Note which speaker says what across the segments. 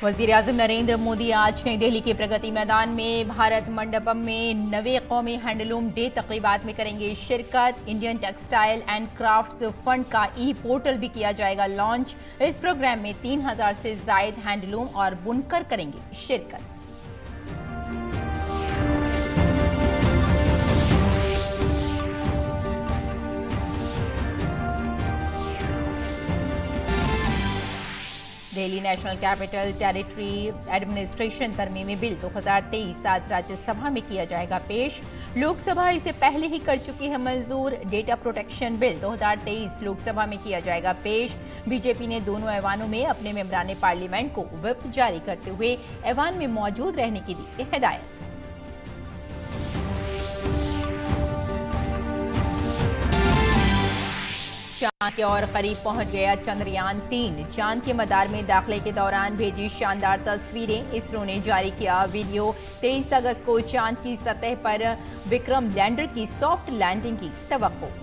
Speaker 1: वज़ीर-ए-आज़म नरेंद्र मोदी आज नई दिल्ली के प्रगति मैदान में भारत मंडपम में 9वें कौमी हैंडलूम डे तक़रीबात में करेंगे शिरकत। Indian textile and crafts fund का ई पोर्टल भी किया जाएगा लॉन्च। इस प्रोग्राम में 3000 से ज़ायद हैंडलूम और बुनकर करेंगे शिरकत। Delhi national capital territory administration तरमीमी बिल 2023 आज राज्यसभा में किया जाएगा पेश। लोकसभा इसे पहले ही कर चुकी है मंजूर। डेटा प्रोटेक्शन बिल 2023 लोकसभा में किया जाएगा पेश। बीजेपी ने दोनों ऐवानों में अपने मेंबरान पार्लियामेंट को व्हिप जारी करते हुए ऐवान में मौजूद रहने की दी हिदायत। चांद के और करीब पहुंच गया चंद्रयान-3। चांद के मदार में दाखिले के दौरान भेजी शानदार तस्वीरें। इसरो ने जारी किया वीडियो। 23 अगस्त को चांद की सतह पर विक्रम लैंडर की सॉफ्ट लैंडिंग की तवक्को।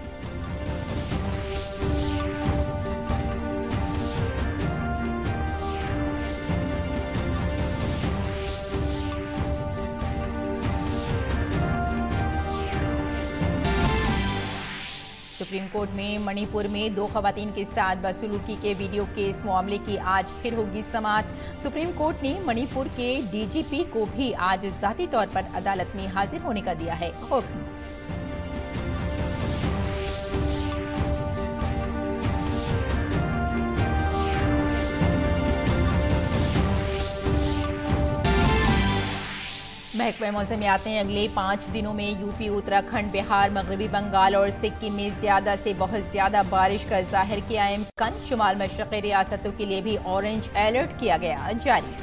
Speaker 1: सुप्रीम कोर्ट में मणिपुर में 2 खवातीन के साथ बदसलूकी के वीडियो केस मामले की आज फिर होगी समाअत। सुप्रीम कोर्ट ने मणिपुर के डीजीपी को भी आज जाती तौर पर अदालत में हाजिर होने का दिया है हुक्म। महकमे मौसम में आते हैं अगले 5 दिनों में यूपी, उत्तराखंड, बिहार, मगरबी बंगाल और सिक्किम में ज्यादा से बहुत ज्यादा बारिश का जाहिर किया इम्कान। शुमाल मशरक़ी रियासतों के लिए भी ऑरेंज अलर्ट किया गया जारी।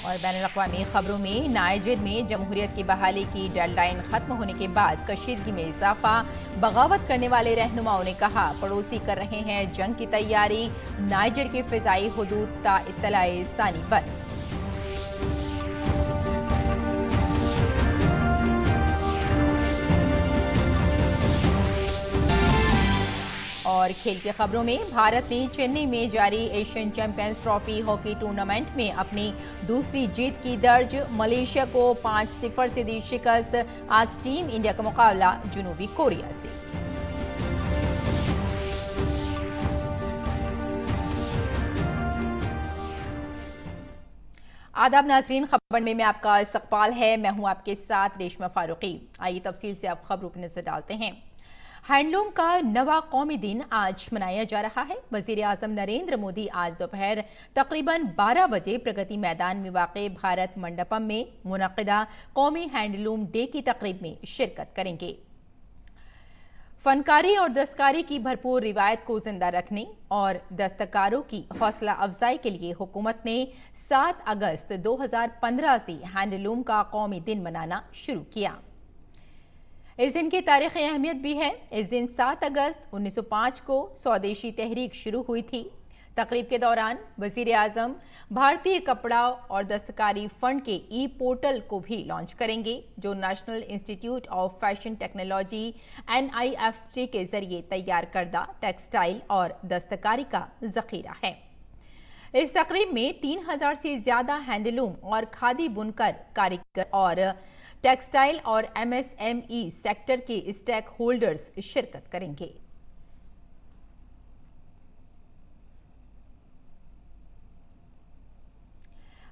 Speaker 1: और बैनुल-अक़वामी खबरों में नाइजर में जमहूरियत की बहाली की डेडलाइन खत्म होने के बाद कशीदगी में इजाफा। बगावत करने वाले रहनुमाओं ने कहा पड़ोसी कर रहे हैं जंग की तैयारी। नाइजर के फिजाई हुदूद ता इत्तलाए सानी बंद। और खेल की खबरों में भारत ने चेन्नई में जारी Asian champions trophy hockey tournament में अपनी दूसरी जीत की दर्ज। मलेशिया को 5-0 से दी शिकस्त। आज टीम इंडिया का मुकाबला जनूबी कोरिया से। आदाब नाजरीन, खबर में आपका इस्तकबाल है। मैं हूं आपके साथ रेशमा फारूकी। आइए तफसील से आप खबरों पर नजर डालते हैं। हैंडलूम का 9वां कौमी दिन आज मनाया जा रहा है। वज़ीर-ए-आज़म नरेंद्र मोदी आज दोपहर तकरीबन 12 बजे प्रगति मैदान में वाक़े भारत मंडपम में मुनक़िदा कौमी हैंडलूम डे की तकरीब में शिरकत करेंगे। फनकारी और दस्तकारी की भरपूर रिवायत को जिंदा रखने और दस्तकारों की हौसला अफजाई के लिए हुकूमत ने 7 अगस्त 2015 से हैंडलूम का कौमी दिन मनाना शुरू किया। इस दिन की तारीख़ी अहमियत भी है। इस दिन 7 अगस्त 1905 को स्वदेशी तहरीक शुरू हुई थी। तकरीब के दौरान वज़ीर-ए-आज़म भारतीय कपड़ा और दस्तकारी फंड के ई पोर्टल को भी लॉन्च करेंगे, जो national institute of fashion technology NIFT के जरिए तैयार करदा टेक्सटाइल और दस्तकारी का जखीरा है। इस तकरीब में 3000 से ज्यादा हैंडलूम और खादी बुनकर, कारीगर और टेक्सटाइल और MSME सेक्टर के स्टेक होल्डर्स शिरकत करेंगे।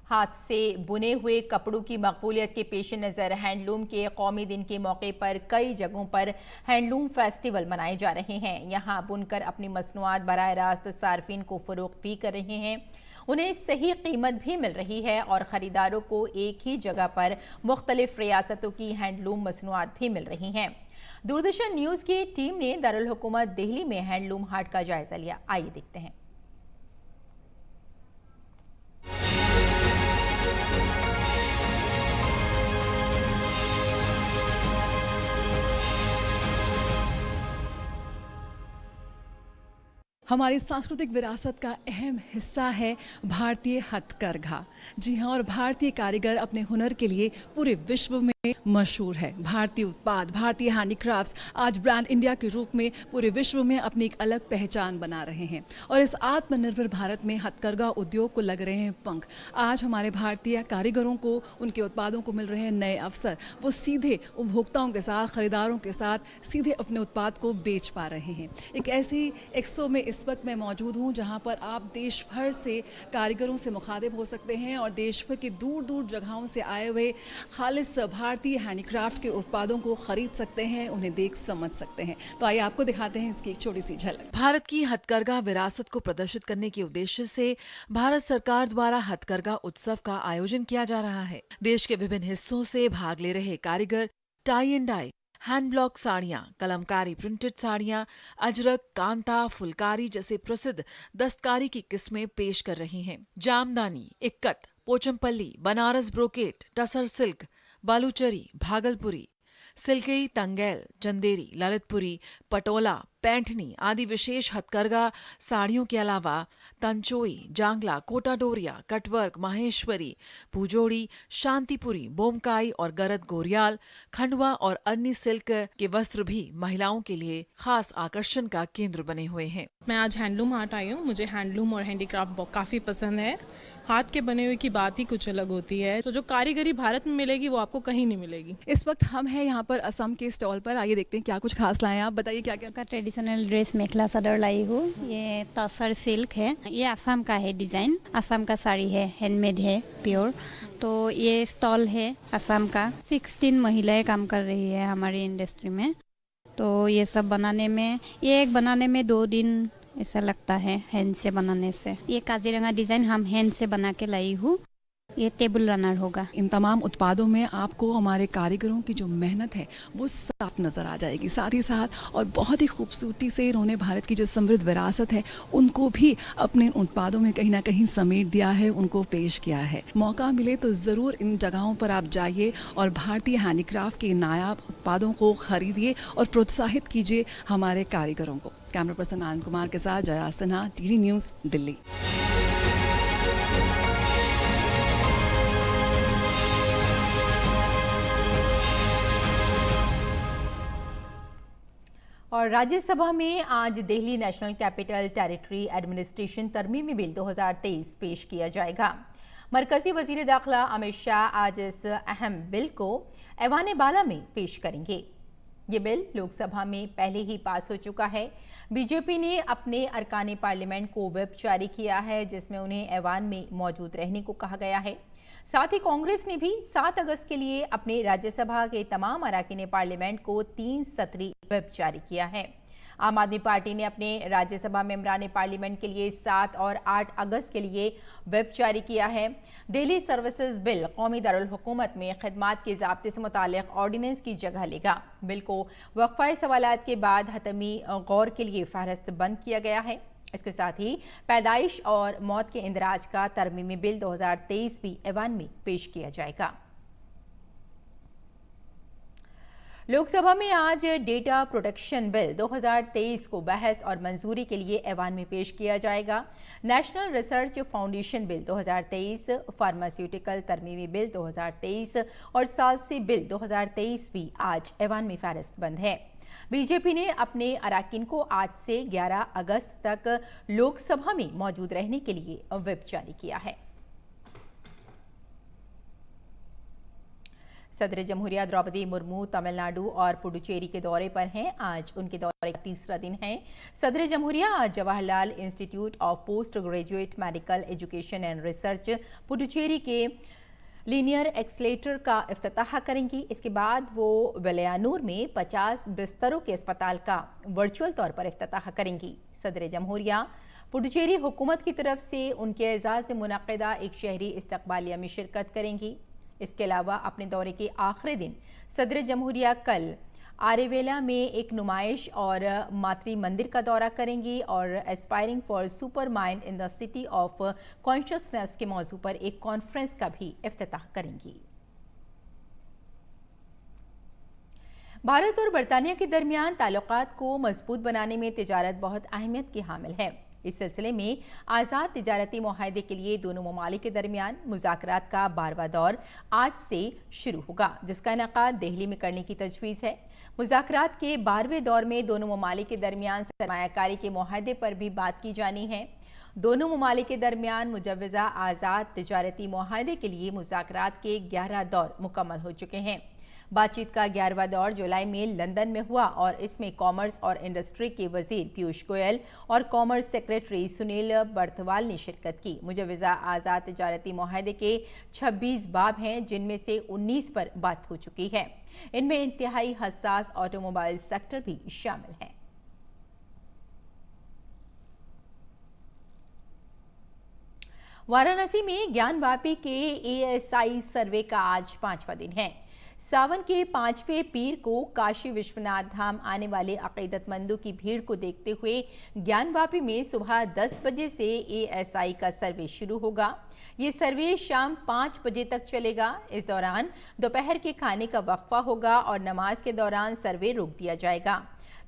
Speaker 1: हाथ से बुने हुए कपड़ों की मकबूलियत के पेश नज़र हैंडलूम के कौमी दिन के मौके पर कई जगहों पर हैंडलूम फेस्टिवल मनाए जा रहे हैं। यहाँ बुनकर अपनी मसनूआत बराह रास्त सार्फिन को फरोख्त भी कर रहे हैं। उन्हें सही कीमत भी मिल रही है और ख़रीदारों को एक ही जगह पर मुख्तलिफ रियासतों की हैंडलूम मसनूआत भी मिल रही हैं। दूरदर्शन न्यूज़ की टीम ने दारुल हुकूमत दिल्ली में हैंडलूम हाट का जायजा लिया। आइए देखते हैं।
Speaker 2: हमारी सांस्कृतिक विरासत का अहम हिस्सा है भारतीय हथकरघा। जी हाँ, और भारतीय कारीगर अपने हुनर के लिए पूरे विश्व में मशहूर है। भारतीय उत्पाद, भारतीय हैंडीक्राफ्ट्स आज ब्रांड इंडिया के रूप में पूरे विश्व में अपनी एक अलग पहचान बना रहे हैं और इस आत्मनिर्भर भारत में हथकरघा उद्योग को लग रहे हैं पंख। आज हमारे भारतीय कारीगरों को उनके उत्पादों को मिल रहे हैं नए अवसर। वो सीधे उपभोक्ताओं के साथ, खरीदारों के साथ सीधे अपने उत्पाद को बेच पा रहे हैं। एक ऐसी एक्सपो में इस वक्त मैं मौजूद हूँ जहाँ पर आप देश भर से कारीगरों से मुखातिब हो सकते हैं और देश भर की दूर दूर जगहों से आए हुए खालिस भारतीय हैंडीक्राफ्ट के उत्पादों को खरीद सकते हैं, उन्हें देख समझ सकते हैं। तो आइए आपको दिखाते हैं इसकी एक छोटी सी झलक। भारत की हथकरघा विरासत को प्रदर्शित करने के उद्देश्य से भारत सरकार द्वारा हथकरघा उत्सव का आयोजन किया जा रहा है। देश के विभिन्न हिस्सों से भाग ले रहे कारीगर tie and dye, hand block साड़ियाँ, कलमकारी प्रिंटेड साड़ियाँ, अजरक, कांता, फुलकारी जैसे प्रसिद्ध दस्तकारी की किस्में पेश कर रही हैं। जामदानी, इक्कत, पोचमपल्ली, बनारस ब्रोकेट, टसर सिल्क, बालूचरी, भागलपुरी, सिल्कई, तंगेल, चंदेरी, ललितपुरी, पटोला, पैंठनी आदि विशेष हथकरघा साड़ियों के अलावा तंचोई, जांगला, कोटा डोरिया, कटवर्क, माहेश्वरी, भूजोड़ी, शांतिपुरी, बोमकाई और गरद गोरियाल, खंडवा और अन्य सिल्क के वस्त्र भी महिलाओं के लिए खास आकर्षण का केंद्र बने हुए हैं।
Speaker 3: मैं आज हैंडलूम हाट आई हूँ। मुझे हैंडलूम और हैंडीक्राफ्ट काफ़ी पसंद है। हाथ के बने हुए की बात ही कुछ अलग होती है। तो जो कारीगरी भारत में मिलेगी वो आपको कहीं नहीं मिलेगी।
Speaker 2: इस वक्त हम हैं यहाँ पर असम के स्टॉल पर। आइए देखते हैं क्या कुछ खास लाए हैं। आप बताइए क्या क्या
Speaker 4: का ट्रेडिशनल ड्रेस मेखला चादर लाई हूँ। ये तसर सिल्क है, ये असम का है डिज़ाइन, असम का साड़ी है, हैंडमेड है प्योर। तो ये स्टॉल है असम का। 16 महिलाएं काम कर रही है हमारी इंडस्ट्री में। तो ये सब बनाने में, ये एक बनाने में 2 दिन ऐसा लगता है हैंड से बनाने से। ये काजीरंगा डिज़ाइन हम हैंड से बना के लाई हूँ। ये टेबल रनर होगा।
Speaker 2: इन तमाम उत्पादों में आपको हमारे कारीगरों की जो मेहनत है वो साफ नजर आ जाएगी। साथ ही साथ और बहुत ही खूबसूरती से इन्होंने भारत की जो समृद्ध विरासत है उनको भी अपने उत्पादों में कहीं ना कहीं समेट दिया है, उनको पेश किया है। मौका मिले तो ज़रूर इन जगहों पर आप जाइए और भारतीय हैंडीक्राफ्ट के नायाब उत्पादों को खरीदिए और प्रोत्साहित कीजिए हमारे कारीगरों को। कैमरा पर्सन आनंद कुमार के साथ जया सिन्हा, टीडी न्यूज़, दिल्ली।
Speaker 1: और राज्यसभा में आज Delhi national capital territory administration तरमीमी बिल 2023 पेश किया जाएगा। मरकजी वजीर दाखिला अमित शाह आज इस अहम बिल को ऐवान बाला में पेश करेंगे। ये बिल लोकसभा में पहले ही पास हो चुका है। बीजेपी ने अपने अरकान पार्लियामेंट को व्हिप जारी किया है जिसमें उन्हें ऐवान में मौजूद रहने को कहा गया है। साथ ही कांग्रेस ने भी 7 अगस्त के लिए अपने राज्यसभा के तमाम अरकान पार्लियामेंट को 3 सत्री व्हिप जारी किया है। आम आदमी पार्टी ने अपने राज्यसभा मेंबरान पार्लियामेंट के लिए 7 और 8 अगस्त के लिए व्हिप जारी किया है। दिल्ली सर्विसेज बिल कौमी दारुल हुकूमत में खिदमात के ज़ाब्ते से मुतालिक ऑर्डिनेंस की जगह लेगा। बिल को वक्फा सवालात के बाद हतमी गौर के लिए फहरिस्त बंद किया गया है। इसके साथ ही पैदाइश और मौत के इंदराज का तरमीमी बिल 2023 भी ऐवान में पेश किया जाएगा। लोकसभा में आज डेटा प्रोटेक्शन बिल 2023 को बहस और मंजूरी के लिए ऐवान में पेश किया जाएगा। National research foundation bill 2023, pharmaceutical तरमीमी बिल 2023 और सालसी बिल 2023 भी आज ऐवान में फहरिस्त बंद है। बीजेपी ने अपने अरकान को आज से 11 अगस्त तक लोकसभा में मौजूद रहने के लिए व्हिप जारी किया है। सदर जमहूरिया द्रौपदी मुर्मू तमिलनाडु और पुडुचेरी के दौरे पर हैं। आज उनके दौरे का तीसरा दिन है। सदर जमहूरिया आज Jawaharlal institute of post graduate medical education and research Puducherry के लीनियर एक्सलेटर का इफ्तिताह करेंगी। इसके बाद वो वेलियानूर में 50 बिस्तरों के अस्पताल का वर्चुअल तौर पर इफ्तिताह करेंगी। सदर जमहूरिया पुडुचेरी हुकूमत की तरफ से उनके एजाज़ में मुनक़िदा एक शहरी इस्तक़बालिया में शिरकत करेंगी। इसके अलावा अपने दौरे के आखिरी दिन सदर जमहूरिया कल आरेवेला में एक नुमाइश और मातृ मंदिर का दौरा करेंगी और aspiring for super mind in the city of consciousness के मौजू पर एक कॉन्फ्रेंस का भी इफ्तिताह करेंगी। भारत और बरतानिया के दरमियान ताल्लुकात को मजबूत बनाने में तिजारत बहुत अहमियत की हामिल है। इस सिलसिले में आज़ाद तिजारती मुआहदे के लिए दोनों ममालिक के दरमियान मुज़ाकरात का 12वां दौर आज से शुरू होगा, जिसका इनेकाद दिल्ली में करने की तजवीज़ है। मुज़ाकरात के 12वें दौर में दोनों ममालिक के दरमियान सरमायाकारी के मुआहदे पर भी बात की जानी है। दोनों ममालिक के दरमियान मुजव्वज़ा आज़ाद तिजारती मुआहदे के लिए मुज़ाकरात के 11 दौर मुकम्मल हो चुके हैं। बातचीत का 11वां दौर जुलाई में लंदन में हुआ और इसमें कॉमर्स और इंडस्ट्री के वजीर पीयूष गोयल और कॉमर्स सेक्रेटरी सुनील बर्थवाल ने शिरकत की। मुजव्वज़ा आज़ाद तिजारती मुआहदे के 26 बाब हैं, जिनमें से 19 पर बात हो चुकी है। इनमें इंतहाई हसास ऑटोमोबाइल सेक्टर भी शामिल है। वाराणसी में ज्ञानवापी के ASI सर्वे का आज 5वां दिन है। सावन के 5वें पीर को काशी विश्वनाथ धाम आने वाले अकीदतमंदों की भीड़ को देखते हुए ज्ञानवापी में सुबह 10 बजे से ASI का सर्वे शुरू होगा। ये सर्वे शाम 5 बजे तक चलेगा। इस दौरान दोपहर के खाने का वक्फा होगा और नमाज के दौरान सर्वे रोक दिया जाएगा।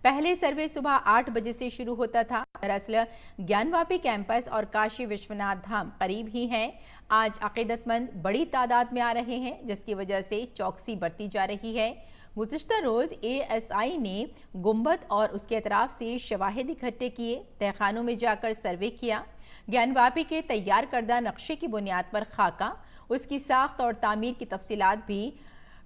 Speaker 1: पहले सर्वे सुबह 8 बजे से शुरू होता था। दरअसल ज्ञानवापी कैंपस और काशी विश्वनाथ धाम करीब ही हैं। आज अकीदतमंद बड़ी तादाद में आ रहे हैं, जिसकी वजह से चौकसी बरती जा रही है। गुज़िश्ता रोज ASI ने गुंबद और उसके अतराफ से शवाहिद इकट्ठे किए, तहखानों में जाकर सर्वे किया। ज्ञानवापी के तैयार करदा नक्शे की बुनियाद पर खाका, उसकी साख्त और तामीर की तफसीलात भी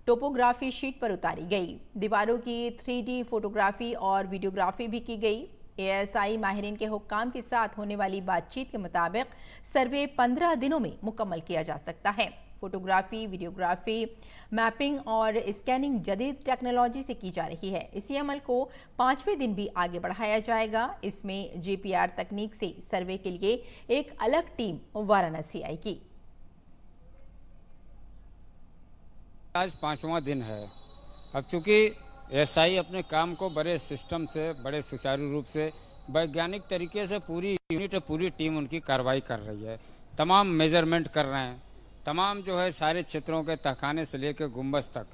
Speaker 1: टोपोग्राफी शीट पर उतारी गई। दीवारों की 3D फोटोग्राफी और वीडियोग्राफी भी की गई। ASI माहिरीन के हुक्काम के साथ होने वाली बातचीत के मुताबिक सर्वे 15 दिनों में मुकम्मल किया जा सकता है। फोटोग्राफी, वीडियोग्राफी, मैपिंग और स्कैनिंग जदीद टेक्नोलॉजी से की जा रही है। इसी अमल को 5वें दिन भी आगे बढ़ाया जाएगा। इसमें GPR तकनीक से सर्वे के लिए एक अलग टीम वाराणसी आएगी।
Speaker 5: आज 5वां दिन है। अब चूंकि SI अपने काम को बड़े सिस्टम से, बड़े सुचारू रूप से, वैज्ञानिक तरीके से पूरी यूनिट, पूरी टीम उनकी कार्रवाई कर रही है। तमाम मेजरमेंट कर रहे हैं, तमाम जो है सारे क्षेत्रों के तहखाने से लेकर गुंबद तक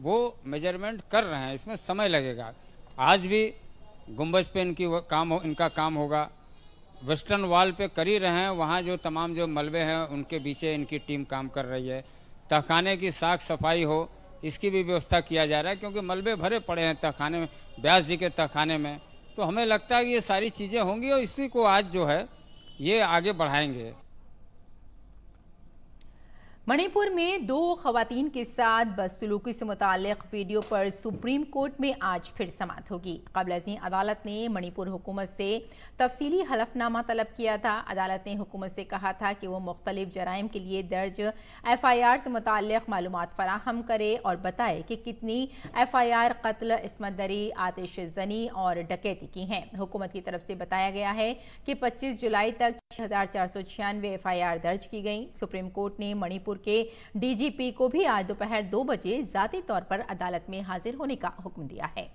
Speaker 5: वो मेजरमेंट कर रहे हैं। इसमें समय लगेगा। आज भी गुंबद पे इनका काम होगा। वेस्टर्न वॉल पे कर ही रहे हैं। वहाँ जो तमाम जो मलबे हैं उनके पीछे इनकी टीम काम कर रही है। तहखाने की साफ सफाई हो, इसकी भी व्यवस्था किया जा रहा है, क्योंकि मलबे भरे पड़े हैं तहखाने में, व्यास जी के तहखाने में। तो हमें लगता है कि ये सारी चीज़ें होंगी और इसी को आज जो है ये आगे बढ़ाएंगे।
Speaker 1: मणिपुर में 2 खवातीन के साथ बदसलूकी से मुताल्लिक वीडियो पर सुप्रीम कोर्ट में आज फिर समाअत होगी। क़ब्ल अज़ीं अदालत ने मणिपुर हुकूमत से तफसीली हलफनामा तलब किया था। अदालत ने हुकूमत से कहा था कि वो मुख्तलिफ जराइम के लिए दर्ज FIR से मुताल्लिक मालूमात फराहम करे और बताए कि कितनी FIR कत्ल, इस्मत दरी, आतिश ज़नी और डकैती की हैं। हुकूमत की तरफ से बताया गया है कि 25 जुलाई तक 6496 FIR दर्ज की गई। सुप्रीम कोर्ट ने मणिपुर के DGP को भी आज दोपहर 2 बजे जाती तौर पर अदालत में हाजिर होने का हुक्म दिया है।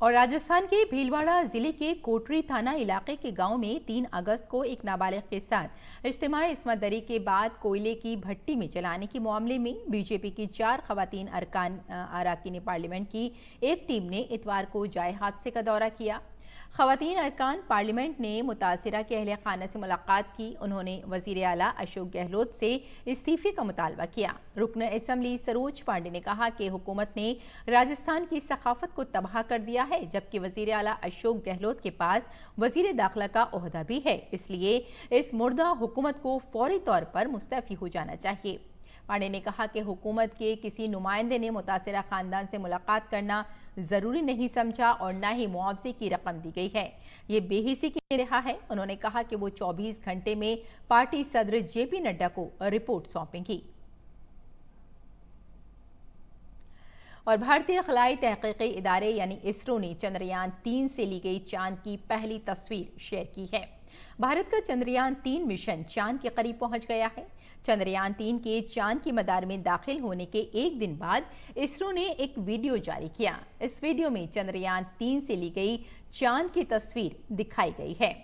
Speaker 1: और राजस्थान के भीलवाड़ा जिले के कोटरी थाना इलाके के गांव में 3 अगस्त को एक नाबालिग के साथ इज्तिमाई इस्मत दरी के बाद कोयले की भट्टी में जलाने के मामले में बीजेपी की 4 खवातीन अरकान पार्लियामेंट की एक टीम ने इतवार को जाए हादसे का दौरा किया। खवातीन अरकान पार्लियामेंट ने मुतासिरा के अहले खाना से मुलाकात की। उन्होंने वजीर आला अशोक गहलोत से इस्तीफे का मुतालबा किया। रुकन असम्बली सरोज पांडे ने कहा कि हुकूमत ने राजस्थान की सखाफत को तबाह कर दिया है, जबकि वजीर आला अशोक गहलोत के पास वजीर दाखिला का ओहदा भी है। इसलिए इस मुर्दा हुकूमत को फौरी तौर पर मुस्तफी हो जाना चाहिए। पांडे ने कहा कि हुकूमत के किसी नुमाइंदे ने मुतासिरा खानदान से मुलाकात करना जरूरी नहीं समझा और न ही मुआवजे की रकम दी गई है। ये बेहिसी की रहा है। उन्होंने कहा कि वो 24 घंटे में पार्टी सदर JP नड्डा को रिपोर्ट सौंपेंगी। और भारतीय खलाई तहकीकी इदारे यानी इसरो ने चंद्रयान 3 से ली गई चांद की पहली तस्वीर शेयर की है। भारत का चंद्रयान 3 मिशन चांद के करीब पहुंच गया है। चंद्रयान 3 के चांद की मदार में दाखिल होने के एक दिन बाद इसरो ने एक वीडियो जारी किया। इस वीडियो में चंद्रयान 3 से ली गई चांद की तस्वीर दिखाई गई है।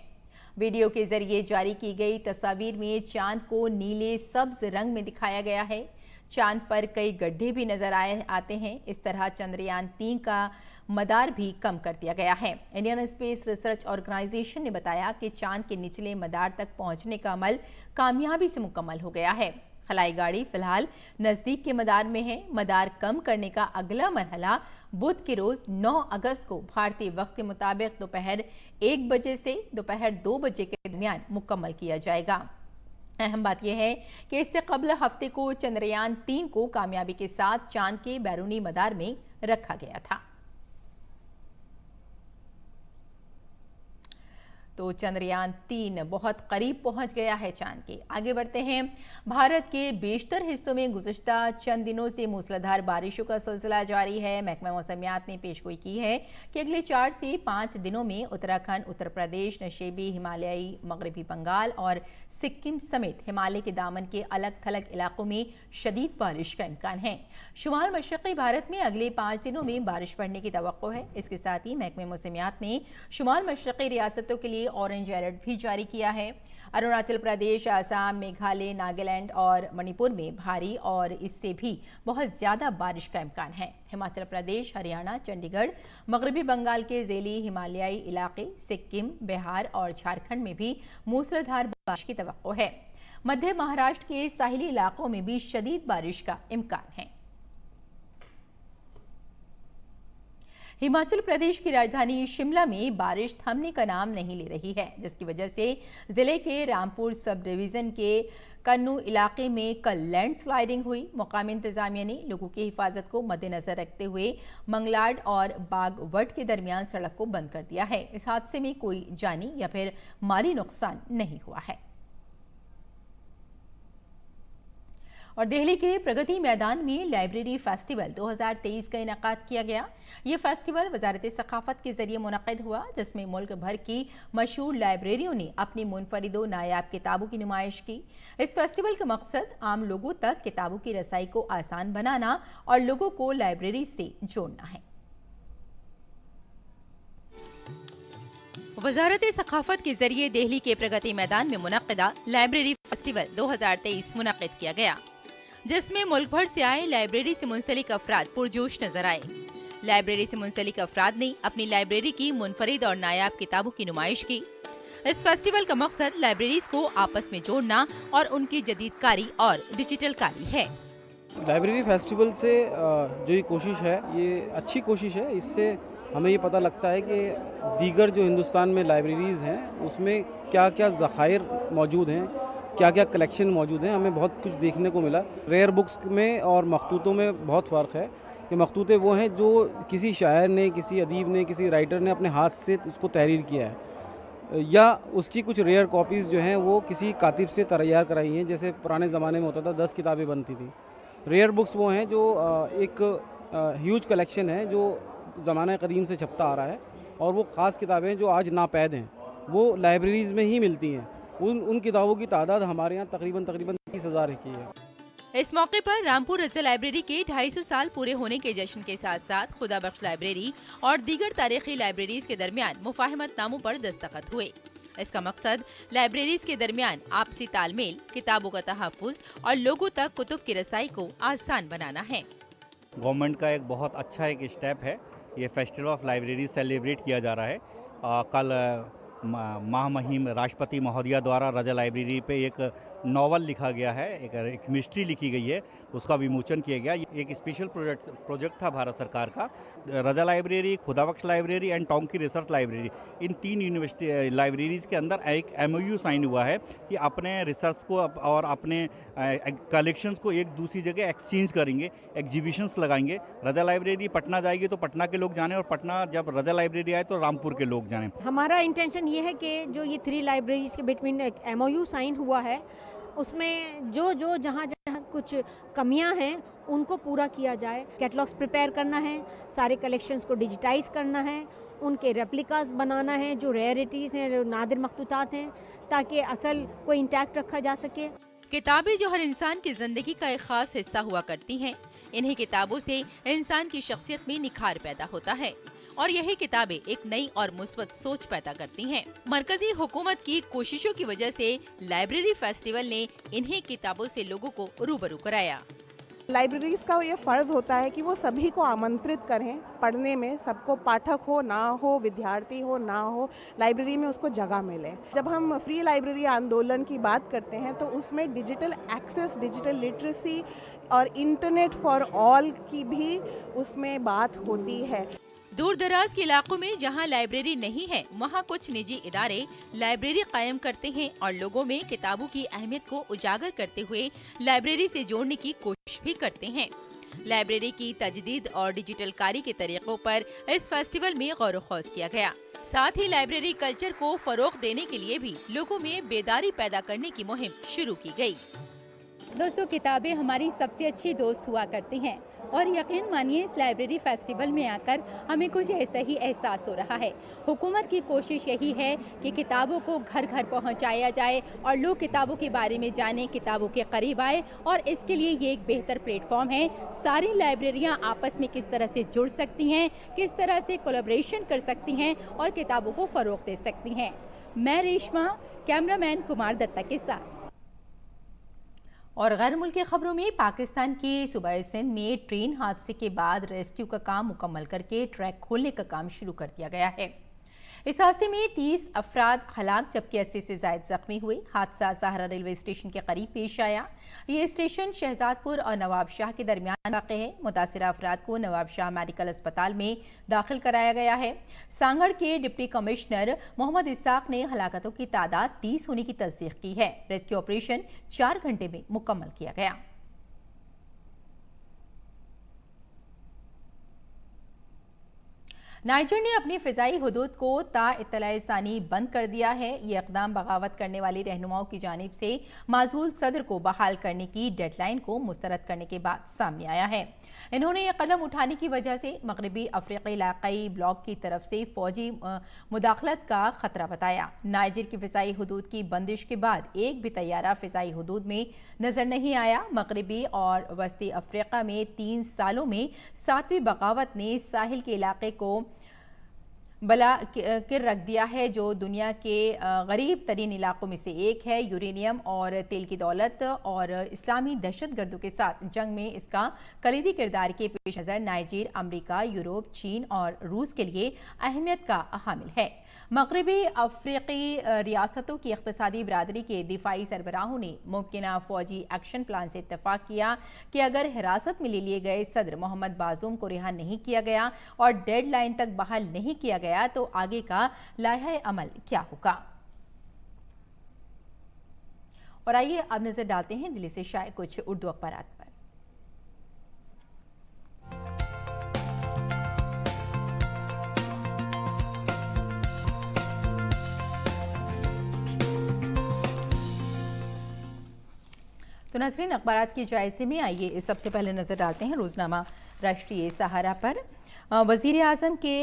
Speaker 1: वीडियो के जरिए जारी की गई तस्वीर में चांद को नीले सब्ज रंग में दिखाया गया है। चांद पर कई गड्ढे भी नजर आते हैं। इस तरह चंद्रयान 3 का मदार भी कम कर दिया गया है। इंडियन स्पेस रिसर्च ऑर्गेनाइजेशन ने बताया कि चांद के निचले मदार तक पहुंचने का अमल कामयाबी से मुकम्मल हो गया है। खलाई गाड़ी फिलहाल नजदीक के मदार में है। मदार कम करने का अगला मरहला बुध के रोज 9 अगस्त को भारतीय वक्त के मुताबिक दोपहर 1 बजे से दोपहर 2 बजे के दरमियान मुकम्मल किया जाएगा। अहम बात यह है कि इससे कबल हफ्ते को चंद्रयान 3 को कामयाबी के साथ चांद के बैरूनी मदार में रखा गया था। तो चंद्रयान 3 बहुत करीब पहुंच गया है चांद के। आगे बढ़ते हैं। भारत के बेशतर हिस्सों में गुज़िश्ता चंद दिनों से मूसलाधार बारिशों का सिलसिला जारी है। महकमा मौसमियात ने पेशगोई की है कि अगले 4 से 5 दिनों में उत्तराखंड, उत्तर प्रदेश, नशेबी, हिमालयी, मगरबी बंगाल और सिक्किम समेत हिमालय के दामन के अलग थलग इलाकों में शदीद बारिश का इम्कान है। शुमाल मशरक़ी भारत में अगले 5 दिनों में बारिश पड़ने की तवक्को है। इसके साथ ही महकमा मौसमियात ने शुमाल मशरक़ी रियासतों के लिए ऑरेंज अलर्ट भी जारी किया है। अरुणाचल प्रदेश, आसाम, मेघालय, नागालैंड और मणिपुर में भारी और इससे भी बहुत ज्यादा बारिश का इम्कान है। हिमाचल प्रदेश, हरियाणा, चंडीगढ़, मगरबी बंगाल के ज़ेली हिमालयाई इलाके, सिक्किम, बिहार और झारखंड में भी मूसलाधार बारिश की तवक्को है। मध्य महाराष्ट्र के साहिली इलाकों में भी शदीद बारिश का इम्कान है। हिमाचल प्रदेश की राजधानी शिमला में बारिश थमने का नाम नहीं ले रही है, जिसकी वजह से जिले के रामपुर सब डिवीजन के कन्नू इलाके में कल लैंडस्लाइडिंग हुई। मुकामी इंतजामिया ने लोगों की हिफाजत को मद्देनजर रखते हुए मंगलाड और बागवट के दरमियान सड़क को बंद कर दिया है। इस हादसे में कोई जानी या फिर माली नुकसान नहीं हुआ है। और दिल्ली के प्रगति मैदान में लाइब्रेरी फेस्टिवल 2023 का इनेकाद किया गया। ये फेस्टिवल वजारत सकाफत के जरिए मुनक़िद हुआ, जिसमें मुल्क भर की मशहूर लाइब्रेरियों ने अपनी मुनफरिदो नायाब किताबों की नुमाइश की। इस फेस्टिवल का मकसद आम लोगों तक किताबों की रसाई को आसान बनाना और लोगों को लाइब्रेरी से जोड़ना है। वजारत सकाफत के जरिए दिल्ली के प्रगति मैदान में मुनक़िदा लाइब्रेरी फेस्टिवल 2023 मुनक़िद किया गया, जिसमें मुल्क भर से आए लाइब्रेरी से मुंसलिक अफराद पुरजोश नजर आए। लाइब्रेरी से मुंसलिक अफराद ने अपनी लाइब्रेरी की मुनफरिद और नायाब किताबों की नुमाइश की। इस फेस्टिवल का मकसद लाइब्रेरीज को आपस में जोड़ना और उनकी जदीदकारी और डिजिटल कारी है।
Speaker 6: लाइब्रेरी फेस्टिवल से जो ये कोशिश है, ये अच्छी कोशिश है। इससे हमें ये पता लगता है कि दीगर जो हिंदुस्तान में लाइब्रेरीज़ हैं उसमें क्या क्या ज़खायर मौजूद हैं, क्या क्या कलेक्शन मौजूद हैं। हमें बहुत कुछ देखने को मिला। रेयर बुक्स में और मखतूतों में बहुत फ़र्क है कि मखतूते वो हैं जो किसी शायर ने, किसी अदीब ने, किसी राइटर ने अपने हाथ से उसको तहरीर किया है, या उसकी कुछ रेयर कॉपीज़ जो हैं वो किसी कातिब से तैयार कराई हैं। जैसे पुराने ज़माने में होता था 10 किताबें बनती थी। रेयर बुक्स वो हैं जो एक ह्यूज कलेक्शन है जो ज़माना कदीम से छपता आ रहा है, और वो ख़ास किताबें जो आज नापैद हैं वो लाइब्रेरीज़ में ही मिलती हैं। उन किताबों की तादाद हमारे यहाँ तकरीबन 30,000 की है।
Speaker 1: इस मौके पर रामपुर रज़ा लाइब्रेरी के 250 साल पूरे होने के जश्न के साथ साथ खुदा बख्श लाइब्रेरी और दीगर तारीखी लाइब्रेरीज के दरमियान मुफाहमत नामों पर दस्तखत हुए। इसका मकसद लाइब्रेरीज के दरमियान आपसी तालमेल, किताबों का तहफ़्फ़ुज़ और लोगों तक कुतुब की रसाई को आसान बनाना है।
Speaker 7: गवर्नमेंट का एक बहुत अच्छा एक स्टेप है। ये फेस्टिवल ऑफ लाइब्रेरी सेलिब्रेट किया जा रहा है। कल महामहिम राष्ट्रपति महोदया द्वारा रज़ा लाइब्रेरी पे एक नॉवल लिखा गया है, एक मिस्ट्री लिखी गई है, उसका विमोचन किया गया। एक स्पेशल प्रोजेक्ट था भारत सरकार का। Raza library, Khuda Bakhsh library and Tonki research library, इन 3 यूनिवर्सिटी लाइब्रेरीज़ के अंदर एक MOU साइन हुआ है कि अपने रिसर्च को और अपने कलेक्शंस को एक दूसरी जगह एक्सचेंज करेंगे, एग्जीबिशंस लगाएंगे। रज़ा लाइब्रेरी पटना जाएगी तो पटना के लोग जाने, और पटना जब रज़ा लाइब्रेरी आए तो रामपुर के लोग जाने।
Speaker 8: हमारा इंटेंशन ये है कि जो ये 3 लाइब्रेरीज़ के बिटवीन एक MOU साइन हुआ है, उसमें जो जहाँ कुछ कमियां हैं उनको पूरा किया जाए। कैटलॉग्स प्रिपेयर करना है, सारे कलेक्शंस को डिजिटाइज करना है, उनके रेप्लिकास बनाना है जो रेयरिटीज़ हैं, जो नादिर मखतूतात हैं, ताकि असल को इंटैक्ट रखा जा सके।
Speaker 1: किताबें जो हर इंसान की जिंदगी का एक खास हिस्सा हुआ करती हैं, इन्हीं किताबों से इंसान की शख्सियत में निखार पैदा होता है और यही किताबें एक नई और मुस्बत सोच पैदा करती हैं। मरकजी हुकूमत की कोशिशों की वजह से लाइब्रेरी फेस्टिवल ने इन्हीं किताबों से लोगों को रूबरू कराया।
Speaker 9: लाइब्रेरीज़ का ये फ़र्ज़ होता है कि वो सभी को आमंत्रित करें पढ़ने में, सबको पाठक हो ना हो, विद्यार्थी हो ना हो, लाइब्रेरी में उसको जगह मिले। जब हम फ्री लाइब्रेरी आंदोलन की बात करते हैं तो उसमें डिजिटल एक्सेस, डिजिटल लिटरेसी और इंटरनेट फॉर ऑल की भी उसमें बात होती है।
Speaker 1: दूर दराज के इलाकों में जहां लाइब्रेरी नहीं है, वहां कुछ निजी इदारे लाइब्रेरी कायम करते हैं और लोगों में किताबों की अहमियत को उजागर करते हुए लाइब्रेरी से जोड़ने की कोशिश भी करते हैं। लाइब्रेरी की तजदीद और डिजिटल कारी के तरीकों पर इस फेस्टिवल में गौर खौज किया गया। साथ ही लाइब्रेरी कल्चर को फरोग देने के लिए भी लोगों में बेदारी पैदा करने की मुहिम शुरू की गई। दोस्तों, किताबें हमारी सबसे अच्छी दोस्त हुआ करती हैं और यकीन मानिए इस लाइब्रेरी फेस्टिवल में आकर हमें कुछ ऐसा ही एहसास हो रहा है। हुकूमत की कोशिश यही है कि किताबों को घर घर पहुंचाया जाए और लोग किताबों के बारे में जानें, किताबों के करीब आए, और इसके लिए ये एक बेहतर प्लेटफॉर्म है। सारी लाइब्रेरियां आपस में किस तरह से जुड़ सकती हैं, किस तरह से कोलैबोरेशन कर सकती हैं और किताबों को फरोग दे सकती हैं। मैं रेशमा, कैमरामैन कुमार दत्ता के साथ। और गैर मुल्की खबरों में, पाकिस्तान की सूबा सिंध में ट्रेन हादसे के बाद रेस्क्यू का काम मुकम्मल करके ट्रैक खोलने का काम शुरू कर दिया गया है। इस हादसे में 30 अफराद हलाक जबकि 80 से ज्यादा जख्मी हुए। हादसा सहारा रेलवे स्टेशन के करीब पेश आया। ये स्टेशन शहजादपुर और नवाब शाह के दरमियान वाक़े है। मुतासिरा अफराद को नवाब शाह मेडिकल अस्पताल में दाखिल कराया गया है। सांगड़ के डिप्टी कमिश्नर मोहम्मद इसाक ने हलाकतों की तादाद 30 होने की तस्दीक की है। रेस्क्यू ऑपरेशन 4 घंटे में मुकम्मल किया गया। नाइजर ने अपनी फ़िज़ाई हुदूद को ता-इत्तला-ए-सानी बंद कर दिया है। ये इक़दाम बगावत करने वाली रहनुमाओं की जानिब से माज़ूल सदर को बहाल करने की डेडलाइन को मुस्तरद करने के बाद सामने आया है। इन्होंने ये कदम उठाने की वजह से मगरबी अफ्रीकी इलाक़ाई ब्लॉक की तरफ से फ़ौजी मुदाखलत का खतरा बताया। नाइजर की फ़िज़ाई हुदूद की बंदिश के बाद एक भी तैयारा फ़िज़ाई हुदूद में नज़र नहीं आया। मगरबी और वस्ती अफ्रीका में 3 सालों में 7वीं बगावत ने साहिल के इलाके को बला किर रख दिया है, जो दुनिया के गरीब तरीन इलाकों में से एक है। यूरेनियम और तेल की दौलत और इस्लामी दहशतगर्दों के साथ जंग में इसका कलीदी किरदार के पेश नज़र नाइजीर, अमरीका, यूरोप, चीन और रूस के लिए अहमियत का हामिल है। मगरबी अफ्रीकी रियासतों की इक़्तिसादी बरादरी के दिफाई सरबराहों ने मुमकिना फ़ौजी एक्शन प्लान से इत्तफाक किया कि अगर हिरासत में ले लिए गए सदर मोहम्मद बाज़ूम को रिहा नहीं किया गया और डेडलाइन तक बहाल नहीं किया गया तो आगे का लाइहा अमल क्या होगा। और आइए अब नजर डालते हैं दिल्ली से शाये कुछ उर्दू अखबारात पर। तो नाज़रीन, अखबारात के जायजे में आइए सबसे पहले नज़र डालते हैं रोज़नामा राष्ट्रीय सहारा पर। वज़ीर आज़म के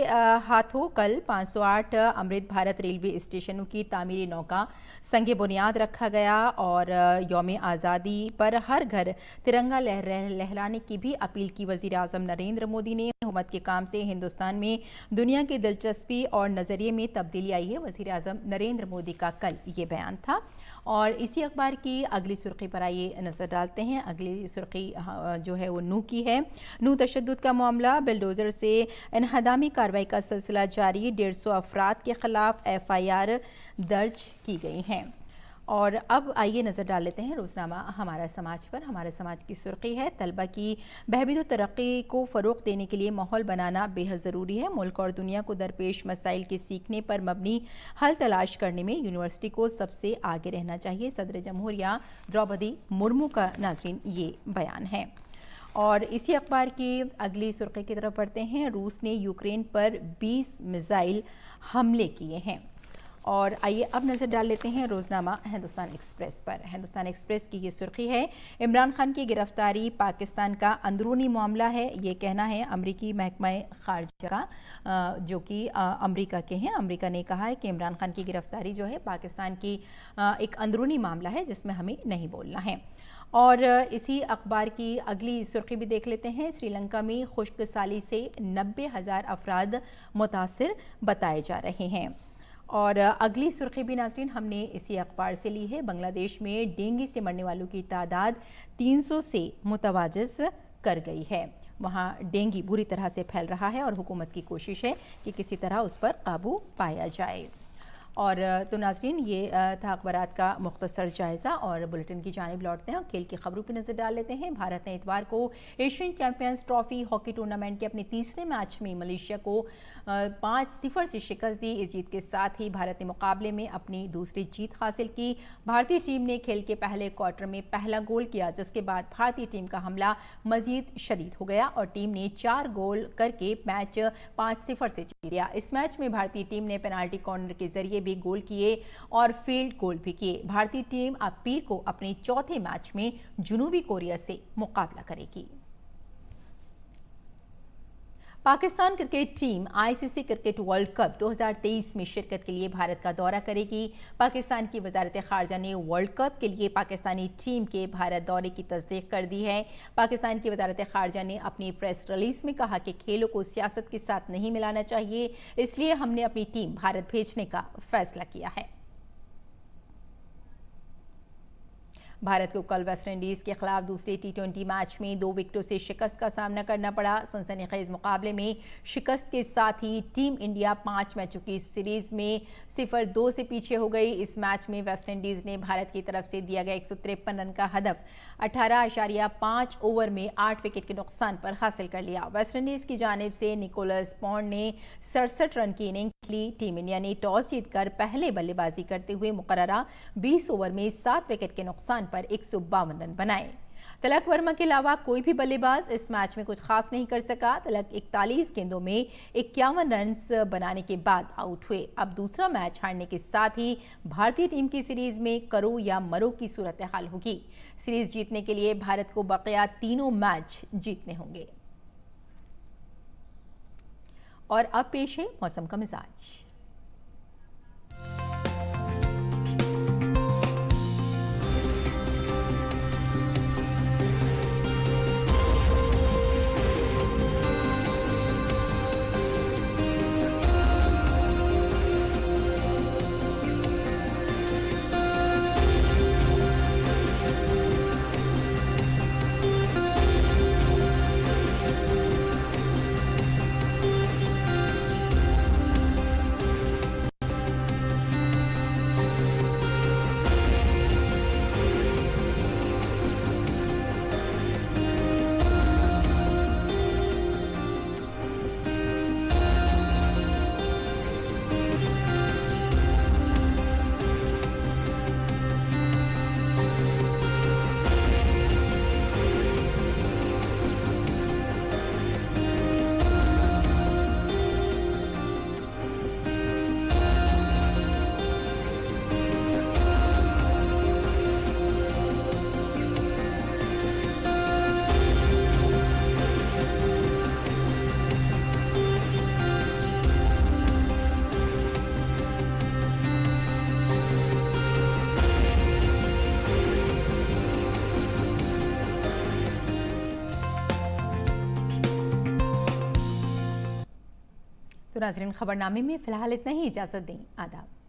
Speaker 1: हाथों कल 508 अमृत भारत रेलवे स्टेशनों की तामीरी नौ का संगे बुनियाद रखा गया और यौम आज़ादी पर हर घर तिरंगा लहराने की भी अपील की। वज़ीर आज़म नरेंद्र मोदी ने हुकूमत के काम से हिंदुस्तान में दुनिया की दिलचस्पी और नज़रिए में तब्दीली आई है। वज़ीर आज़म नरेंद्र मोदी का कल ये बयान था। और इसी अखबार की अगली सुर्खी पर आइए नज़र डालते हैं। अगली सुर्खी जो है वो नू की है। नू तशद्दुद का मामला, बिलडोज़र से इन्हदामी कार्रवाई का सिलसिला जारी। 150 अफराद के खिलाफ FIR दर्ज की गई हैं। और अब आइए नज़र डाल लेते हैं रोज़नामा हमारा समाज पर। हमारे समाज की सुर्खी है, तलबा की बहबूद व तरक्की को फ़रोग़ देने के लिए माहौल बनाना बेहद ज़रूरी है। मुल्क और दुनिया को दरपेश मसाइल के सीखने पर मबनी हल तलाश करने में यूनिवर्सिटी को सबसे आगे रहना चाहिए। सदर जमहूरिया द्रौपदी मुर्मू का नाज़रीन ये बयान है। और इसी अखबार की अगली सुर्खी की तरफ पढ़ते हैं। रूस ने यूक्रेन पर 20 मिसाइल हमले किए हैं। और आइए अब नज़र डाल लेते हैं रोज़नामा हिंदुस्तान एक्सप्रेस पर। हिंदुस्तान एक्सप्रेस की ये सुर्खी है, इमरान खान की गिरफ्तारी पाकिस्तान का अंदरूनी मामला है। ये कहना है अमरीकी महकमा खारजा का, जो कि अमरीका के हैं। अमरीका ने कहा है कि इमरान खान की गिरफ्तारी जो है पाकिस्तान की एक अंदरूनी मामला है जिसमें हमें नहीं बोलना है। और इसी अखबार की अगली सुर्खी भी देख लेते हैं। श्रीलंका में खुश्क साली से 90,000 अफराद मुतासिर बताए जा रहे हैं। और अगली सुर्खी भी नाज़रीन हमने इसी अखबार से ली है। बांग्लादेश में डेंगू से मरने वालों की तादाद 300 से मुतवाजिज कर गई है। वहाँ डेंगू बुरी तरह से फैल रहा है और हुकूमत की कोशिश है कि किसी तरह उस पर काबू पाया जाए। और तो नाज़रीन ये था अखबारात का मुख्तसर जायज़ा और बुलेटिन की जानिब लौटते हैं और खेल की खबरों पर नज़र डाल लेते हैं। भारत ने इतवार को Asian champions trophy hockey tournament के अपने तीसरे मैच में मलेशिया को 5-0 से शिकस्त दी। इस जीत के साथ ही भारत ने मुकाबले में अपनी दूसरी जीत हासिल की। भारतीय टीम ने खेल के पहले क्वार्टर में पहला गोल किया, जिसके बाद भारतीय टीम का हमला मजीद शदीद हो गया और टीम ने 4 गोल करके मैच 5-0 से जीत लिया। इस मैच में भारतीय टीम ने पेनाल्टी कॉर्नर के जरिए भी गोल किए और फील्ड गोल भी किए। भारतीय टीम अब पीर को अपने चौथे मैच में जनूबी कोरिया से मुकाबला करेगी। Pakistan cricket team ICC cricket world cup 2023 में शिरकत के लिए भारत का दौरा करेगी। पाकिस्तान की वजारत खारजा ने वर्ल्ड कप के लिए पाकिस्तानी टीम के भारत दौरे की तस्दीक कर दी है। पाकिस्तान की वजारत खारजा ने अपनी प्रेस रिलीज में कहा कि खेलों को सियासत के साथ नहीं मिलाना चाहिए, इसलिए हमने अपनी टीम भारत भेजने का फैसला किया है। भारत को कल वेस्टइंडीज के खिलाफ दूसरे टी20 मैच में 2 विकेटों से शिकस्त का सामना करना पड़ा। सनसनीखेज मुकाबले में शिकस्त के साथ ही टीम इंडिया 5 मैचों की सीरीज में 0-2 से पीछे हो गई। इस मैच में वेस्टइंडीज ने भारत की तरफ से दिया गया 153 रन का हदफ 18.5 ओवर में 8 विकेट के नुकसान पर हासिल कर लिया। वेस्टइंडीज की जानिब से निकोलस पॉन्ड ने 67 रन की इनिंग खेली। टीम इंडिया ने टॉस जीतकर पहले बल्लेबाजी करते हुए मुकर्ररा 20 ओवर में 7 विकेट के नुकसान पर 152 रन बनाए। तिलक वर्मा के अलावा कोई भी बल्लेबाज इस मैच में कुछ खास नहीं कर सका। तिलक 41 गेंदों में 51 रन बनाने के बाद आउट हुए। अब दूसरा मैच हारने के साथ ही भारतीय टीम की सीरीज में करो या मरो की सूरत हाल होगी। सीरीज जीतने के लिए भारत को बकिया तीनों मैच जीतने होंगे। और अब पेश है मौसम का मिजाज। तो नाज़रीन खबरनामे में फिलहाल इतना ही, इजाज़त दें, आदाब।